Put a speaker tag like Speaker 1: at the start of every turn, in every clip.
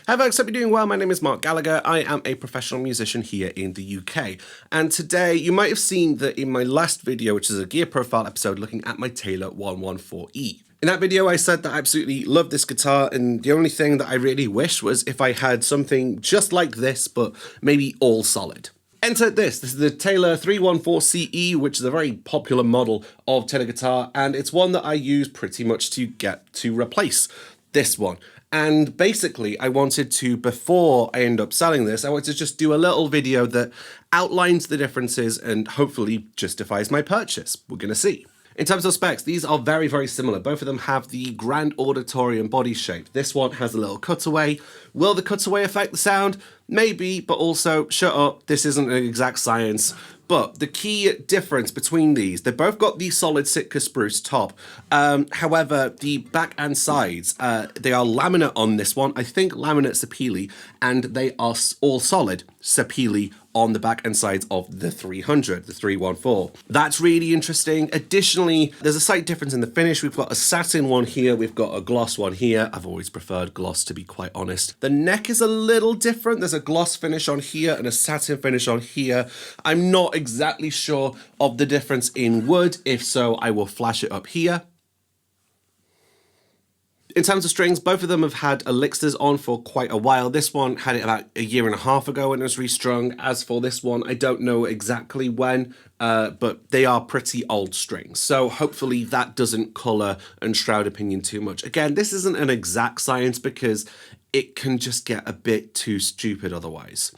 Speaker 1: Hi folks, hope you're doing well. My name is Marc Gallagher. I am a professional musician here in the UK. And today, you might have seen that in my last video, which is a gear profile episode looking at my Taylor 114E. In that video, I said that I absolutely love this guitar, and the only thing that I really wish was if I had something just like this, but maybe all solid. Enter this. This is the Taylor 314CE, which is a very popular model of Taylor guitar, and it's one that I use pretty much to get to replace this one. And basically, I wanted to, before I end up selling this, I wanted to just do a little video that outlines the differences and hopefully justifies my purchase. We're going to see. In terms of specs, these are very, very similar. Both of them have the Grand Auditorium body shape. This one has a little cutaway. Will the cutaway affect the sound? Maybe, but also, shut up, this isn't an exact science. But the key difference between these, they've both got the solid Sitka spruce top. However, the back and sides, they are laminate on this one. I think laminate sapele, and they are all solid sapele on the back and sides of the 300, the 314. That's really interesting. Additionally, there's a slight difference in the finish. We've got a satin one here. We've got a gloss one here. I've always preferred gloss, to be quite honest. The neck is a little different. There's a gloss finish on here and a satin finish on here. I'm not exactly sure of the difference in wood. If so, I will flash it up here. In terms of strings, both of them have had elixirs on for quite a while. This one had it about a year and a half ago when it was restrung. As for this one, I don't know exactly when, but they are pretty old strings. So hopefully that doesn't colour and shroud opinion too much. Again, this isn't an exact science because it can just get a bit too stupid otherwise.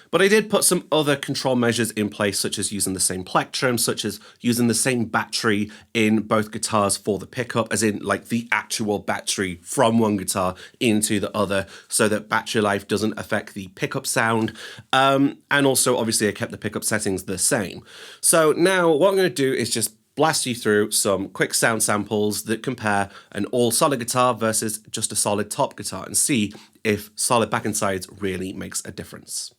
Speaker 1: But I did put some other control measures in place, such as using the same plectrum, such as using the same battery in both guitars for the pickup, as in like the actual battery from one guitar into the other, so that battery life doesn't affect the pickup sound. And also, obviously, I kept the pickup settings the same. So now what I'm going to do is just blast you through some quick sound samples that compare an all solid guitar versus just a solid top guitar and see if solid back and sides really makes a difference.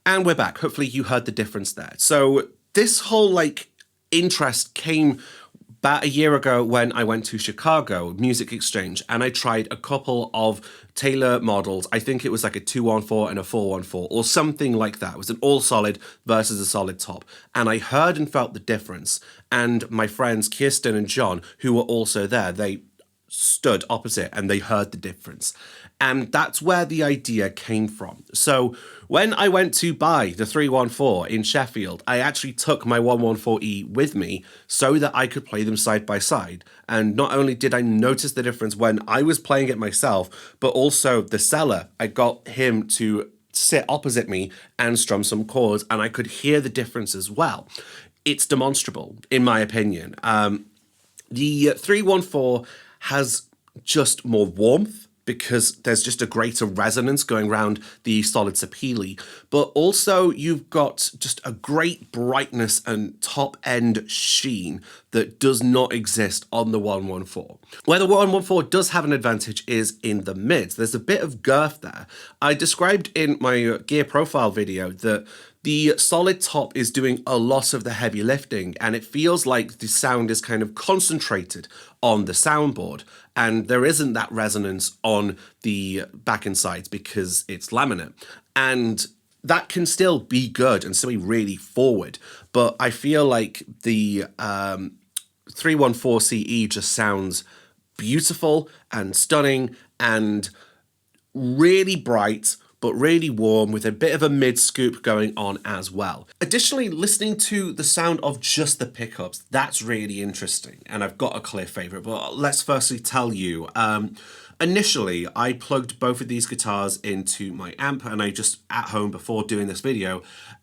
Speaker 1: And we're back. Hopefully you heard the difference there. So this whole interest came about a year ago when I went to Chicago Music Exchange and I tried a couple of Taylor models. I think it was like a 214 and a 414 or something like that. It was an all solid versus a solid top. And I heard and felt the difference. And my friends Kirsten and John, who were also there, they stood opposite and they heard the difference. And that's where the idea came from. So when I went to buy the 314 in Sheffield, I actually took my 114E with me so that I could play them side by side. And not only did I notice the difference when I was playing it myself, but also the seller, I got him to sit opposite me and strum some chords, and I could hear the difference as well. It's demonstrable, in my opinion. The 314 has just more warmth because there's just a greater resonance going around the solid sapele, but also you've got just a great brightness and top end sheen that does not exist on the 114. Where the 114 does have an advantage is in the mids. There's a bit of girth there. I described in my gear profile video that the solid top is doing a lot of the heavy lifting, and it feels like the sound is kind of concentrated on the soundboard, and there isn't that resonance on the back and sides because it's laminate. And that can still be good and still be really forward, but I feel like the 314 CE just sounds beautiful and stunning and really bright, but really warm with a bit of a mid scoop going on as well. Additionally, listening to the sound of just the pickups, that's really interesting. And I've got a clear favorite, but let's firstly tell you, initially I plugged both of these guitars into my amp, and I just at home before doing this video,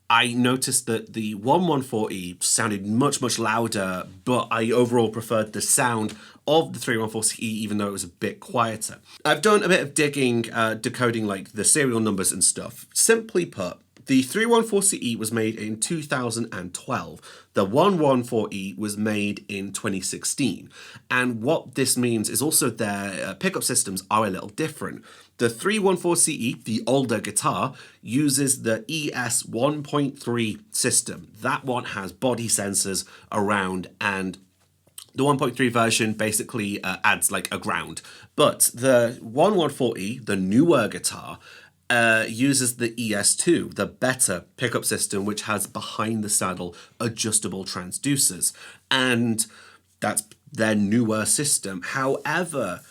Speaker 1: I noticed that the 114E sounded much, much louder, but I overall preferred the sound of the 314CE, even though it was a bit quieter. I've done a bit of digging, decoding like the serial numbers and stuff. Simply put, the 314CE was made in 2012. The 114E was made in 2016. And what this means is also their pickup systems are a little different. The 314CE, the older guitar, uses the ES 1.3 system. That one has body sensors around, and the 1.3 version basically adds like a ground. But the 114E, the newer guitar, uses the ES2, the better pickup system, which has behind the saddle adjustable transducers. And that's their newer system. However,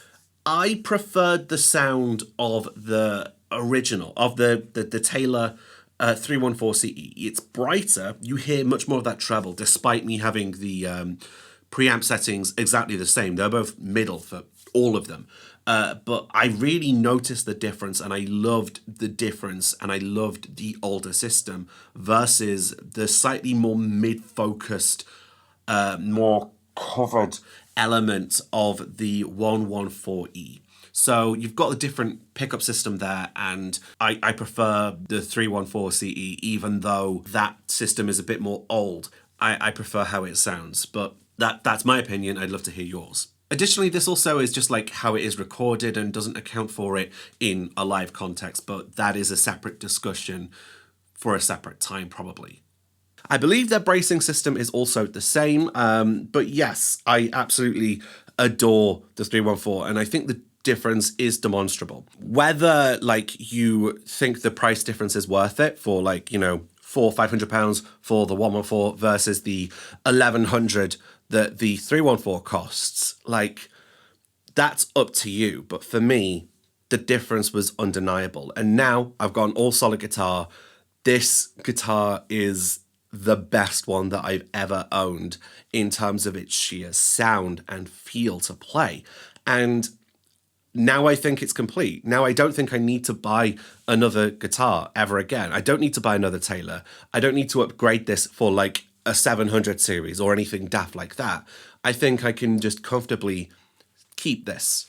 Speaker 1: I preferred the sound of the original, of the Taylor 314CE. It's brighter. You hear much more of that treble, despite me having the preamp settings exactly the same. They're both middle for all of them. But I really noticed the difference, and I loved the difference, and I loved the older system versus the slightly more mid-focused, more covered element of the 114E. So you've got a different pickup system there, and I prefer the 314CE, even though that system is a bit more old. I prefer how it sounds, but that's my opinion. I'd love to hear yours. Additionally, this also is just like how it is recorded and doesn't account for it in a live context, but that is a separate discussion for a separate time probably. I believe their bracing system is also the same, but yes, I absolutely adore the 314, and I think the difference is demonstrable. Whether like you think the price difference is worth it for like, you know, £400-500 for the 114 versus the 1100 that the 314 costs, like that's up to you. But for me, the difference was undeniable. And now I've got an all solid guitar. This guitar is the best one that I've ever owned in terms of its sheer sound and feel to play. And now I think it's complete. Now I don't think I need to buy another guitar ever again. I don't need to buy another Taylor. I don't need to upgrade this for like a 700 series or anything daft like that. I think I can just comfortably keep this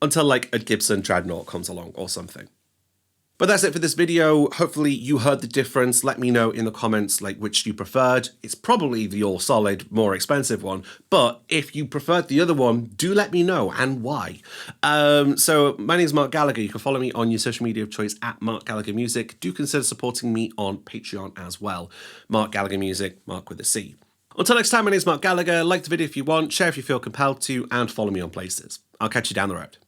Speaker 1: until like a Gibson Dreadnought comes along or something. But that's it for this video. Hopefully you heard the difference. Let me know in the comments like which you preferred. It's probably the all solid, more expensive one, but if you preferred the other one, do let me know and why. So my name is Marc Gallagher. You can follow me on your social media of choice at Marc Gallagher Music. Do consider supporting me on Patreon as well. Marc Gallagher Music, Marc with a C. Until next time, my name is Marc Gallagher. Like the video if you want, share if you feel compelled to, and follow me on places. I'll catch you down the road.